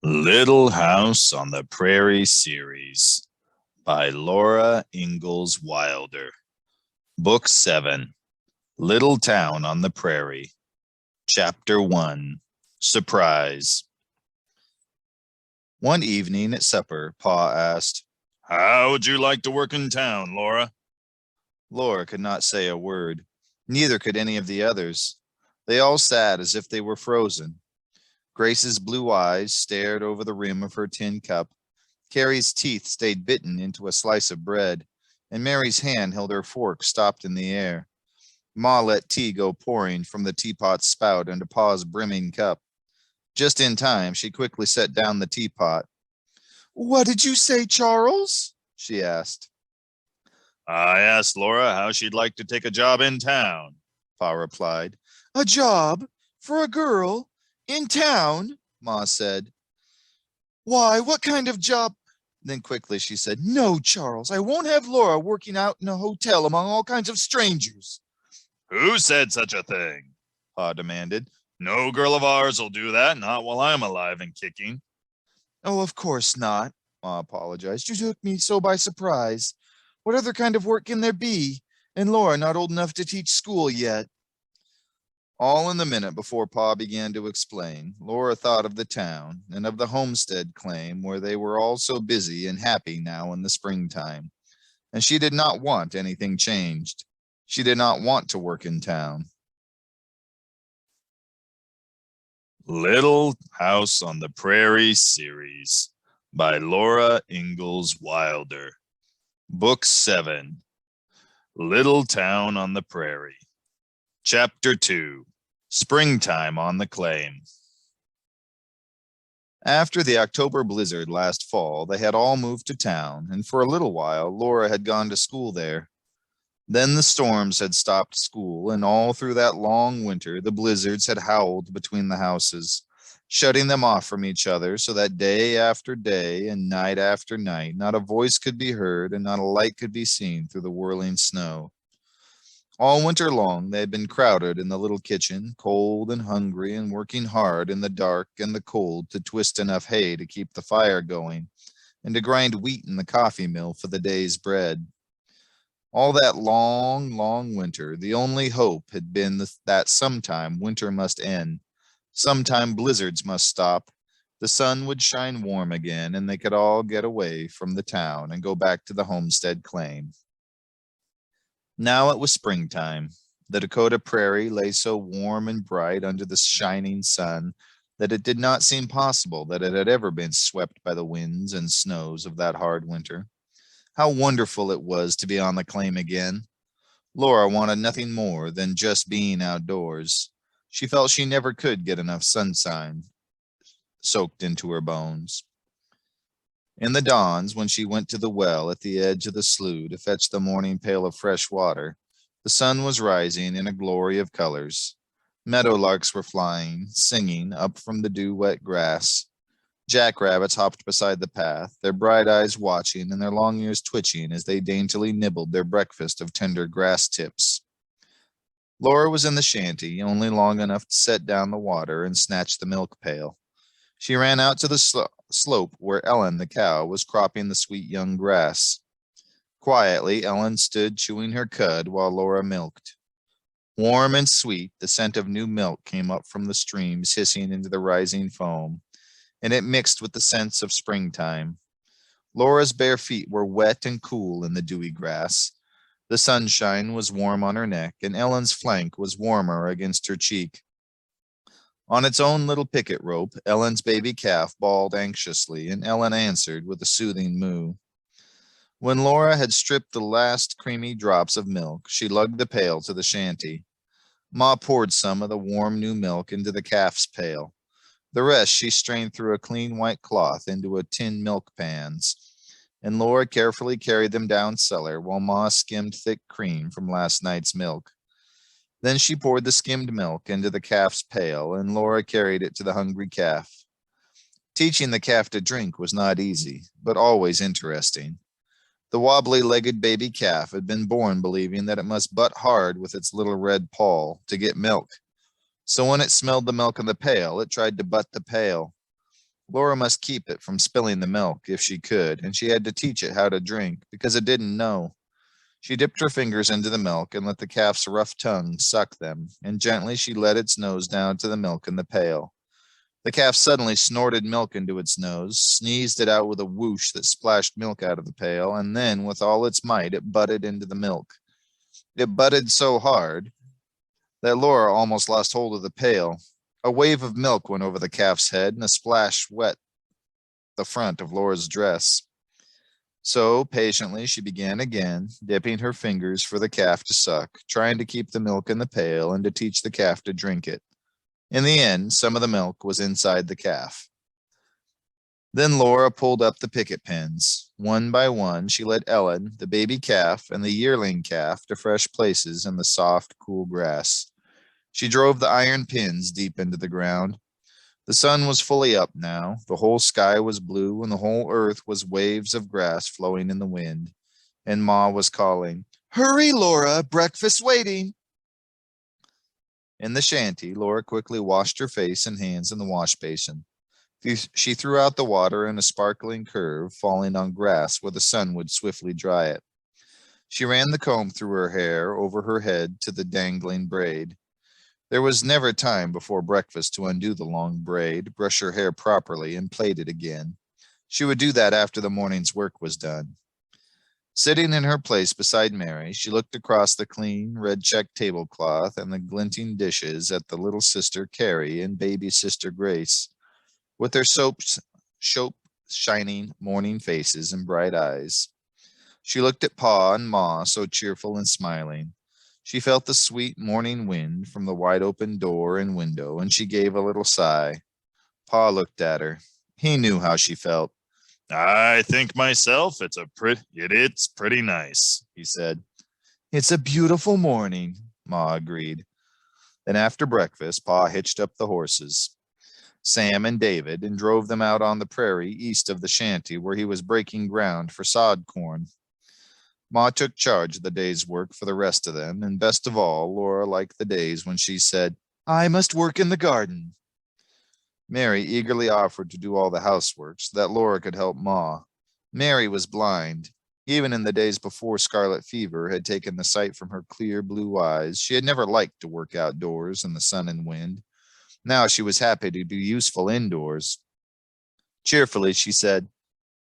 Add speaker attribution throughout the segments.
Speaker 1: Little House on the Prairie series by Laura Ingalls Wilder. Book 7, Little Town on the Prairie. Chapter 1, Surprise. One evening at supper, Pa asked, "How would you like to work in town, Laura?" Laura could not say a word. Neither could any of the others. They all sat as if they were frozen. Grace's blue eyes stared over the rim of her tin cup. Carrie's teeth stayed bitten into a slice of bread, and Mary's hand held her fork stopped in the air. Ma let tea go pouring from the teapot's spout into Pa's brimming cup. Just in time, she quickly set down the teapot. "What did you say, Charles?" she asked. "I asked Laura how she'd like to take a job in town," Pa replied. "A job? For a girl? In town?" Ma said. "Why, what kind of job?" Then quickly she said, "No, Charles, I won't have Laura working out in a hotel among all kinds of strangers." "Who said such a thing?" Pa demanded. "No girl of ours will do that, not while I'm alive and kicking." "Oh, of course not," Ma apologized. "You took me so by surprise. What other kind of work can there be? And Laura not old enough to teach school yet." All in the minute before Pa began to explain, Laura thought of the town and of the homestead claim where they were all so busy and happy now in the springtime. And she did not want anything changed. She did not want to work in town. Little House on the Prairie series by Laura Ingalls Wilder. Book 7, Little Town on the Prairie. Chapter 2, Springtime on the Claim. After the October blizzard last fall, they had all moved to town, and for a little while Laura had gone to school there. Then the storms had stopped school, and all through that long winter the blizzards had howled between the houses, shutting them off from each other so that day after day and night after night not a voice could be heard and not a light could be seen through the whirling snow. All winter long they had been crowded in the little kitchen, cold and hungry and working hard in the dark and the cold to twist enough hay to keep the fire going and to grind wheat in the coffee mill for the day's bread. All that long winter, the only hope had been that sometime winter must end, sometime blizzards must stop, the sun would shine warm again, and they could all get away from the town and go back to the homestead claim. Now it was springtime. The Dakota prairie lay so warm and bright under the shining sun that it did not seem possible that it had ever been swept by the winds and snows of that hard winter. How wonderful it was to be on the claim again. Laura wanted nothing more than just being outdoors. She felt she never could get enough sunshine soaked into her bones. In the dawns, when she went to the well at the edge of the slough to fetch the morning pail of fresh water, the sun was rising in a glory of colors. Meadowlarks were flying, singing up from the dew-wet grass. Jackrabbits hopped beside the path, their bright eyes watching and their long ears twitching as they daintily nibbled their breakfast of tender grass tips. Laura was in the shanty, only long enough to set down the water and snatch the milk pail. She ran out to the slope where Ellen, the cow, was cropping the sweet young grass. Quietly, Ellen stood chewing her cud while Laura milked. Warm and sweet, the scent of new milk came up from the streams hissing into the rising foam, and it mixed with the scents of springtime. Laura's bare feet were wet and cool in the dewy grass. The sunshine was warm on her neck, and Ellen's flank was warmer against her cheek. On its own little picket rope, Ellen's baby calf bawled anxiously, and Ellen answered with a soothing moo. When Laura had stripped the last creamy drops of milk, she lugged the pail to the shanty. Ma poured some of the warm new milk into the calf's pail. The rest she strained through a clean white cloth into a tin milk pans, and Laura carefully carried them down cellar while Ma skimmed thick cream from last night's milk. Then she poured the skimmed milk into the calf's pail, and Laura carried it to the hungry calf. Teaching the calf to drink was not easy, but always interesting. The wobbly-legged baby calf had been born believing that it must butt hard with its little red paw to get milk. So when it smelled the milk in the pail, it tried to butt the pail. Laura must keep it from spilling the milk if she could, and she had to teach it how to drink because it didn't know. She dipped her fingers into the milk and let the calf's rough tongue suck them, and gently she let its nose down to the milk in the pail. The calf suddenly snorted milk into its nose, sneezed it out with a whoosh that splashed milk out of the pail, and then, with all its might, it butted into the milk. It butted so hard that Laura almost lost hold of the pail. A wave of milk went over the calf's head, and a splash wet the front of Laura's dress. So, patiently, she began again, dipping her fingers for the calf to suck, trying to keep the milk in the pail and to teach the calf to drink it. In the end, some of the milk was inside the calf. Then Laura pulled up the picket pins. One by one, she led Ellen, the baby calf, and the yearling calf to fresh places in the soft, cool grass. She drove the iron pins deep into the ground. The sun was fully up now. The whole sky was blue, and the whole earth was waves of grass flowing in the wind. And Ma was calling, "Hurry, Laura, breakfast's waiting." In the shanty, Laura quickly washed her face and hands in the wash basin. She threw out the water in a sparkling curve, falling on grass where the sun would swiftly dry it. She ran the comb through her hair, over her head to the dangling braid. There was never time before breakfast to undo the long braid, brush her hair properly, and plait it again. She would do that after the morning's work was done. Sitting in her place beside Mary, she looked across the clean, red-checked tablecloth and the glinting dishes at the little sister Carrie and baby sister Grace, with their soap shining morning faces and bright eyes. She looked at Pa and Ma, so cheerful and smiling. She felt the sweet morning wind from the wide open door and window, and she gave a little sigh. Pa looked at her. He knew how she felt.
Speaker 2: "I think myself it's pretty nice," he said.
Speaker 1: "It's a beautiful morning," Ma agreed. Then after breakfast, Pa hitched up the horses, Sam and David, and drove them out on the prairie east of the shanty where he was breaking ground for sod corn. Ma took charge of the day's work for the rest of them, and best of all, Laura liked the days when she said, "I must work in the garden." Mary eagerly offered to do all the housework so that Laura could help Ma. Mary was blind. Even in the days before scarlet fever had taken the sight from her clear blue eyes, she had never liked to work outdoors in the sun and wind. Now she was happy to be useful indoors. Cheerfully, she said,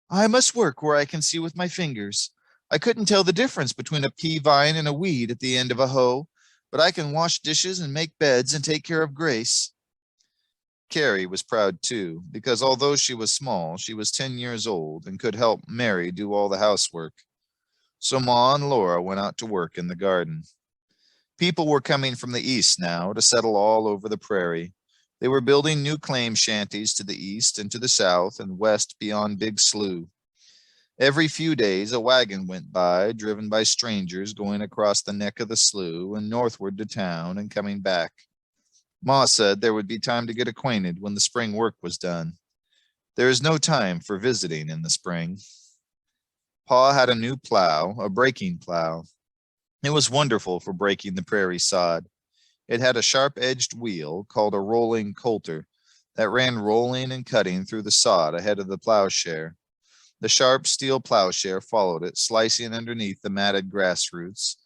Speaker 1: "I must work where I can see with my fingers. I couldn't tell the difference between a pea vine and a weed at the end of a hoe, but I can wash dishes and make beds and take care of Grace." Carrie was proud too, because although she was small, she was 10 years old and could help Mary do all the housework. So Ma and Laura went out to work in the garden. People were coming from the east now to settle all over the prairie. They were building new claim shanties to the east and to the south and west beyond Big Slough. Every few days, a wagon went by, driven by strangers going across the neck of the slough and northward to town and coming back. Ma said there would be time to get acquainted when the spring work was done. There is no time for visiting in the spring. Pa had a new plow, a breaking plow. It was wonderful for breaking the prairie sod. It had a sharp-edged wheel called a rolling coulter that ran rolling and cutting through the sod ahead of the plowshare. The sharp steel plowshare followed it, slicing underneath the matted grass roots,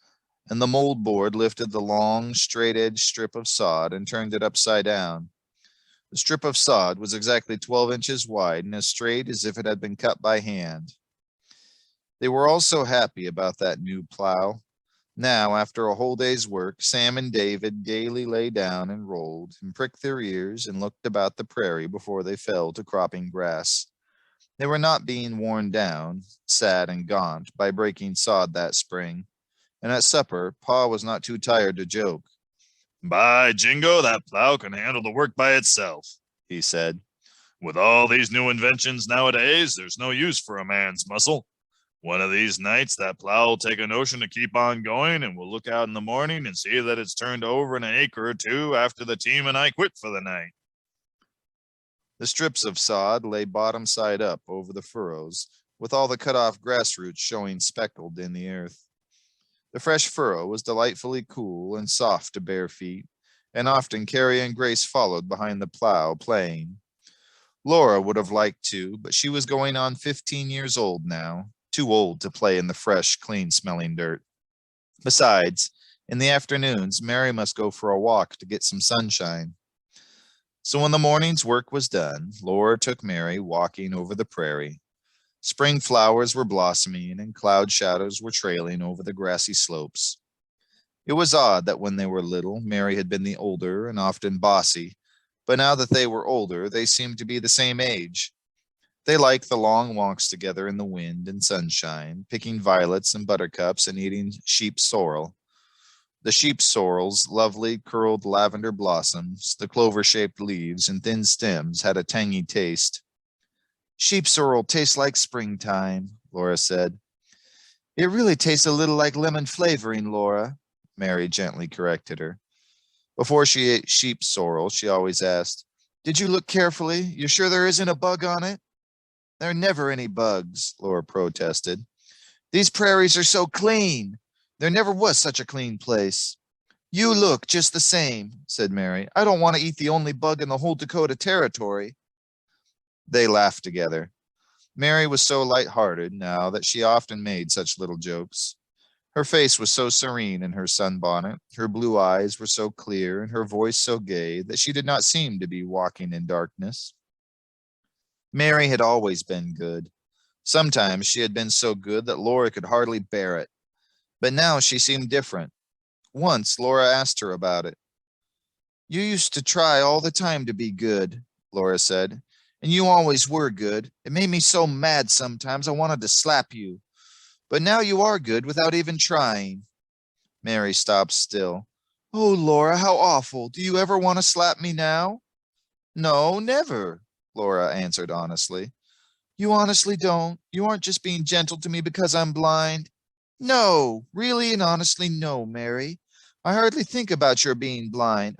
Speaker 1: and the mold board lifted the long, straight-edged strip of sod and turned it upside down. The strip of sod was exactly 12 inches wide and as straight as if it had been cut by hand. They were all so happy about that new plow. Now, after a whole day's work, Sam and David gaily lay down and rolled and pricked their ears and looked about the prairie before they fell to cropping grass. They were not being worn down, sad and gaunt, by breaking sod that spring, and at supper, Pa was not too tired to joke.
Speaker 2: "By jingo, that plow can handle the work by itself," he said. "With all these new inventions nowadays, there's no use for a man's muscle. One of these nights, that plow will take a notion to keep on going, and we'll look out in the morning and see that it's turned over in an acre or two after the team and I quit for the night."
Speaker 1: The strips of sod lay bottom side up over the furrows, with all the cut-off grass roots showing speckled in the earth. The fresh furrow was delightfully cool and soft to bare feet, and often Carrie and Grace followed behind the plow, playing. Laura would have liked to, but she was going on 15 years old now, too old to play in the fresh, clean-smelling dirt. Besides, in the afternoons, Mary must go for a walk to get some sunshine. So when the morning's work was done, Laura took Mary walking over the prairie. Spring flowers were blossoming and cloud shadows were trailing over the grassy slopes. It was odd that when they were little, Mary had been the older and often bossy, but now that they were older, they seemed to be the same age. They liked the long walks together in the wind and sunshine, picking violets and buttercups and eating sheep sorrel. The sheep sorrel's lovely curled lavender blossoms, the clover-shaped leaves and thin stems had a tangy taste. Sheep sorrel tastes like springtime, Laura said. It really tastes a little like lemon flavoring, Laura, Mary gently corrected her. Before she ate sheep sorrel, she always asked, Did you look carefully? You sure there isn't a bug on it? There are never any bugs, Laura protested. These prairies are so clean. There never was such a clean place. You look just the same, said Mary. I don't want to eat the only bug in the whole Dakota Territory. They laughed together. Mary was so light-hearted now that she often made such little jokes. Her face was so serene in her sunbonnet, her blue eyes were so clear, and her voice so gay that she did not seem to be walking in darkness. Mary had always been good. Sometimes she had been so good that Laura could hardly bear it. But now she seemed different. Once Laura asked her about it. You used to try all the time to be good, Laura said, and you always were good. It made me so mad sometimes I wanted to slap you. But now you are good without even trying. Mary stopped still. Oh, Laura, how awful. Do you ever want to slap me now? No, never, Laura answered honestly. You honestly don't? You aren't just being gentle to me because I'm blind? No, really and honestly, no, Mary. I hardly think about your being blind.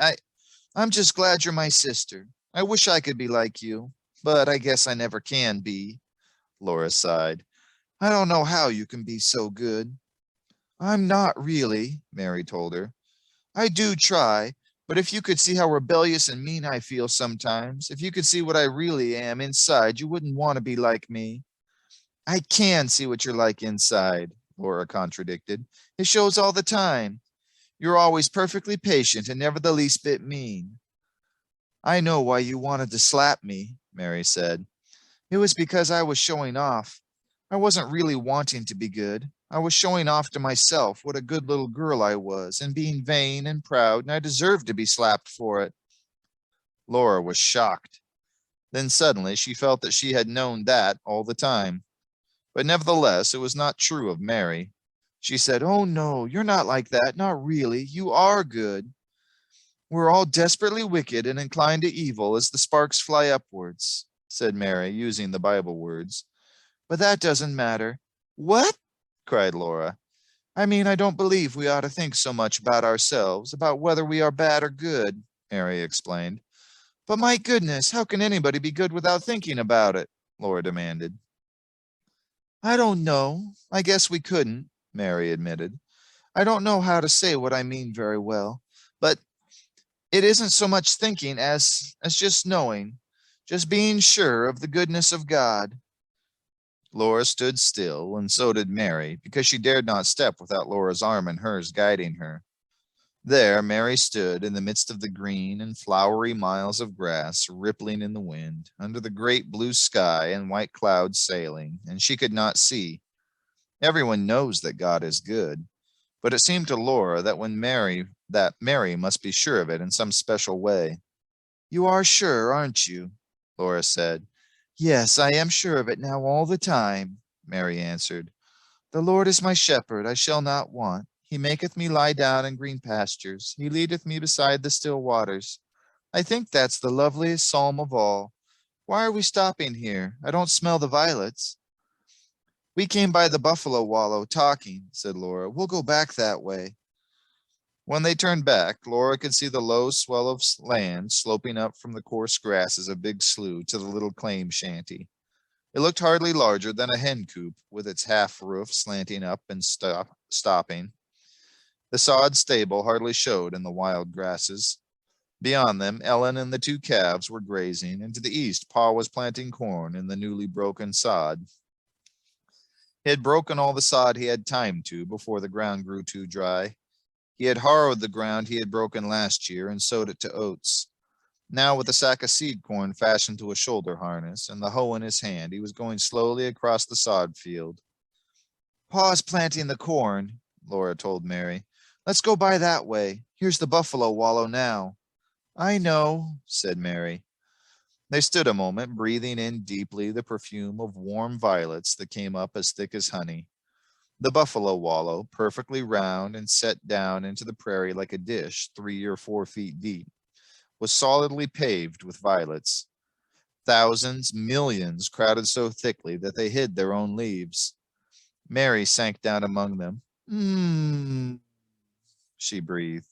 Speaker 1: I'm just glad you're my sister. I wish I could be like you, but I guess I never can be. Laura sighed. I don't know how you can be so good. I'm not really, Mary told her. I do try, but if you could see how rebellious and mean I feel sometimes, if you could see what I really am inside, you wouldn't want to be like me. I can see what you're like inside, Laura contradicted. It shows all the time. You're always perfectly patient and never the least bit mean. I know why you wanted to slap me, Mary said. It was because I was showing off. I wasn't really wanting to be good. I was showing off to myself what a good little girl I was and being vain and proud, and I deserved to be slapped for it. Laura was shocked. Then suddenly she felt that she had known that all the time. But nevertheless, it was not true of Mary. She said, Oh, no, you're not like that. Not really. You are good. We're all desperately wicked and inclined to evil as the sparks fly upwards, said Mary, using the Bible words. But that doesn't matter. What? Cried Laura. I mean, I don't believe we ought to think so much about ourselves, about whether we are bad or good, Mary explained. But my goodness, how can anybody be good without thinking about it? Laura demanded. I don't know. I guess we couldn't, Mary admitted. I don't know how to say what I mean very well, but it isn't so much thinking as just knowing, just being sure of the goodness of God. Laura stood still, and so did Mary, because she dared not step without Laura's arm in hers guiding her. There Mary stood in the midst of the green and flowery miles of grass rippling in the wind, under the great blue sky and white clouds sailing, and she could not see. Everyone knows that God is good, but it seemed to Laura that Mary must be sure of it in some special way. You are sure, aren't you? Laura said. Yes, I am sure of it now all the time, Mary answered. The Lord is my shepherd, I shall not want. He maketh me lie down in green pastures. He leadeth me beside the still waters. I think that's the loveliest psalm of all. Why are we stopping here? I don't smell the violets. We came by the buffalo wallow talking, said Laura. We'll go back that way. When they turned back, Laura could see the low swell of land sloping up from the coarse grasses of Big Slough to the little claim shanty. It looked hardly larger than a hen coop, with its half roof slanting up and stopping. The sod stable hardly showed in the wild grasses. Beyond them, Ellen and the two calves were grazing, and to the east, Pa was planting corn in the newly broken sod. He had broken all the sod he had time to before the ground grew too dry. He had harrowed the ground he had broken last year and sowed it to oats. Now, with a sack of seed corn fashioned to a shoulder harness and the hoe in his hand, he was going slowly across the sod field. Pa's planting the corn, Laura told Mary. Let's go by that way. Here's the buffalo wallow now. I know, said Mary. They stood a moment, breathing in deeply the perfume of warm violets that came up as thick as honey. The buffalo wallow, perfectly round and set down into the prairie like a dish 3 or 4 feet deep, was solidly paved with violets. Thousands, millions crowded so thickly that they hid their own leaves. Mary sank down among them. She breathed.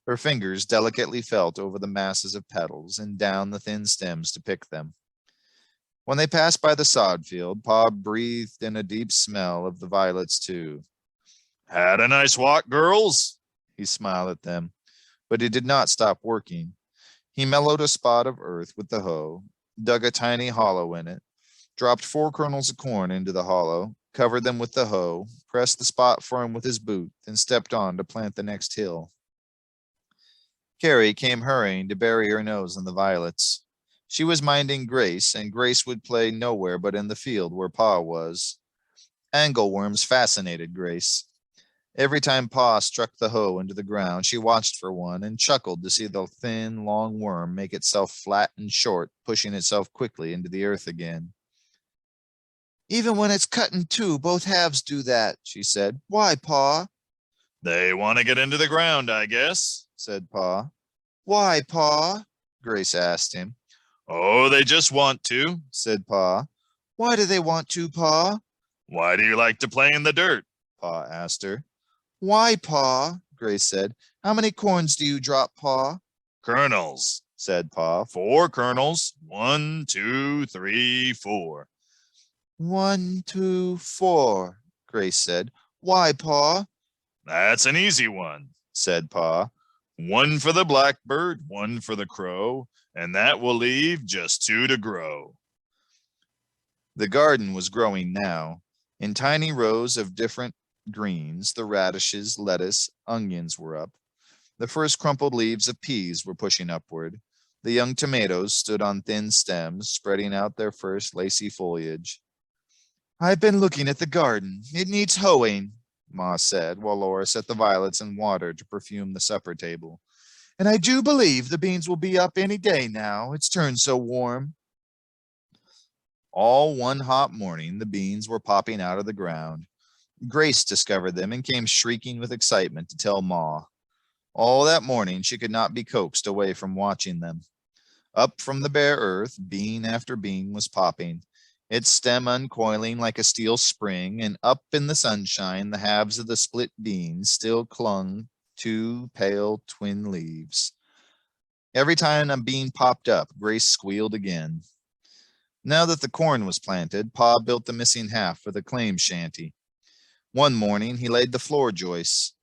Speaker 1: Her fingers delicately felt over the masses of petals and down the thin stems to pick them. When they passed by the sod field, Pa breathed in a deep smell of the violets too.
Speaker 2: Had a nice walk, girls?
Speaker 1: He smiled at them, but he did not stop working. He mellowed a spot of earth with the hoe, dug a tiny hollow in it, dropped 4 kernels of corn into the hollow, covered them with the hoe, pressed the spot firm with his boot, then stepped on to plant the next hill. Carrie came hurrying to bury her nose in the violets. She was minding Grace, and Grace would play nowhere but in the field where Pa was. Angleworms fascinated Grace. Every time Pa struck the hoe into the ground, she watched for one and chuckled to see the thin, long worm make itself flat and short, pushing itself quickly into the earth again. Even when it's cut in two, both halves do that, she said. Why, Pa?
Speaker 2: They want to get into the ground, I guess,
Speaker 1: said Pa. Why, Pa? Grace asked him.
Speaker 2: Oh, they just want to,
Speaker 1: said Pa. Why do they want to, Pa?
Speaker 2: Why do you like to play in the dirt?
Speaker 1: Pa asked her. Why, Pa? Grace said. How many corns do you drop, Pa?
Speaker 2: Kernels,
Speaker 1: said Pa.
Speaker 2: 4 kernels. 1, 2, 3, 4.
Speaker 1: 1, 2, 4, Grace said. Why, Pa?
Speaker 2: That's an easy one, said Pa. 1 for the blackbird, 1 for the crow, and that will leave just 2 to grow.
Speaker 1: The garden was growing now. In tiny rows of different greens, the radishes, lettuce, onions were up. The first crumpled leaves of peas were pushing upward. The young tomatoes stood on thin stems, spreading out their first lacy foliage. I've been looking at the garden. It needs hoeing, Ma said, while Laura set the violets in water to perfume the supper table. And I do believe the beans will be up any day now. It's turned so warm. All one hot morning, the beans were popping out of the ground. Grace discovered them and came shrieking with excitement to tell Ma. All that morning, she could not be coaxed away from watching them. Up from the bare earth, bean after bean was popping, its stem uncoiling like a steel spring, and up in the sunshine, the halves of the split beans still clung to pale twin leaves. Every time a bean popped up, Grace squealed again. Now that the corn was planted, Pa built the missing half for the claim shanty. One morning, he laid the floor joists.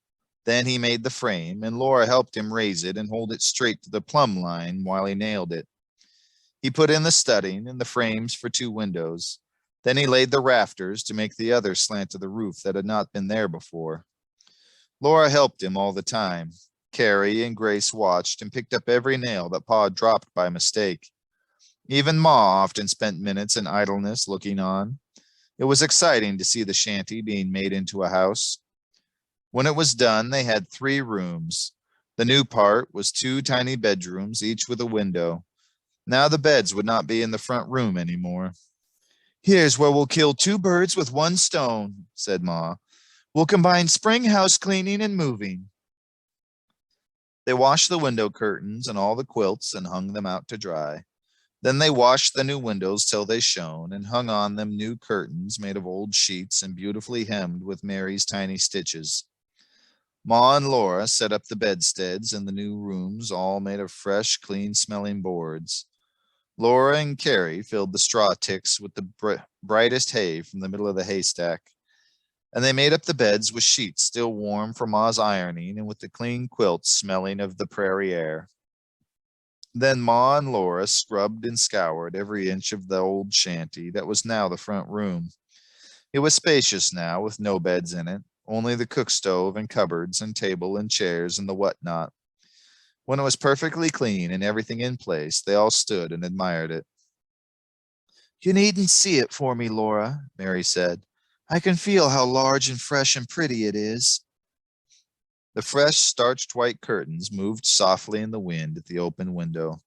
Speaker 1: Then he made the frame, and Laura helped him raise it and hold it straight to the plumb line while he nailed it. He put in the studding and the frames for 2 windows. Then he laid the rafters to make the other slant to the roof that had not been there before. Laura helped him all the time. Carrie and Grace watched and picked up every nail that Pa dropped by mistake. Even Ma often spent minutes in idleness looking on. It was exciting to see the shanty being made into a house. When it was done, they had 3 rooms. The new part was 2 tiny bedrooms, each with a window. Now the beds would not be in the front room anymore. Here's where we'll kill 2 birds with 1 stone, said Ma. We'll combine spring house cleaning and moving. They washed the window curtains and all the quilts and hung them out to dry. Then they washed the new windows till they shone and hung on them new curtains made of old sheets and beautifully hemmed with Mary's tiny stitches. Ma and Laura set up the bedsteads in the new rooms, all made of fresh, clean-smelling boards. Laura and Carrie filled the straw ticks with the brightest hay from the middle of the haystack. And they made up the beds with sheets still warm from Ma's ironing and with the clean quilts smelling of the prairie air. Then Ma and Laura scrubbed and scoured every inch of the old shanty that was now the front room. It was spacious now, with no beds in it, only the cook stove and cupboards and table and chairs and the whatnot. When it was perfectly clean and everything in place, they all stood and admired it. You needn't see it for me, Laura, Mary said. I can feel how large and fresh and pretty it is. The fresh, starched white curtains moved softly in the wind at the open window.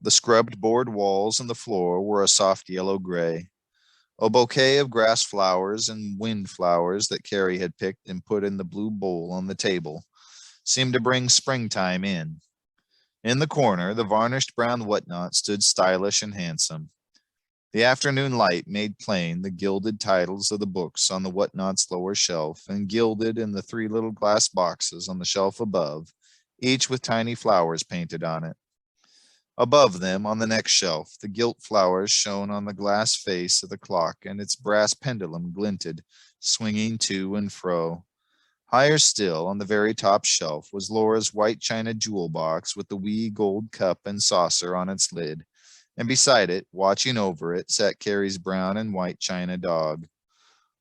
Speaker 1: The scrubbed board walls and the floor were a soft yellow gray. A bouquet of grass flowers and wind flowers that Carrie had picked and put in the blue bowl on the table seemed to bring springtime in. In the corner, the varnished brown whatnot stood stylish and handsome. The afternoon light made plain the gilded titles of the books on the whatnot's lower shelf, and gilded in the three little glass boxes on the shelf above, each with tiny flowers painted on it. Above them, on the next shelf, the gilt flowers shone on the glass face of the clock, and its brass pendulum glinted, swinging to and fro. Higher still, on the very top shelf, was Laura's white china jewel box with the wee gold cup and saucer on its lid, and beside it, watching over it, sat Carrie's brown and white china dog.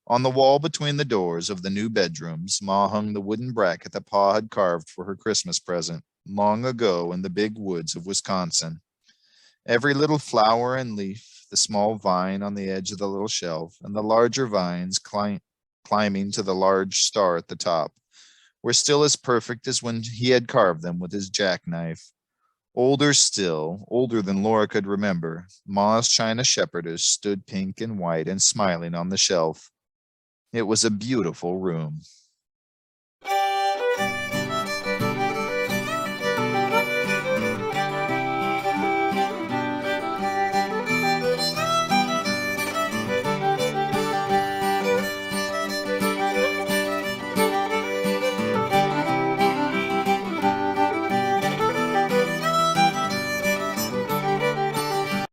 Speaker 1: On the wall between the doors of the new bedrooms, Ma hung the wooden bracket that Pa had carved for her Christmas present, long ago in the big woods of Wisconsin. Every little flower and leaf, the small vine on the edge of the little shelf, and the larger vines climbing to the large star at the top, were still as perfect as when he had carved them with his jackknife. Older still, older than Laura could remember, Ma's china shepherdess stood pink and white and smiling on the shelf. It was a beautiful room.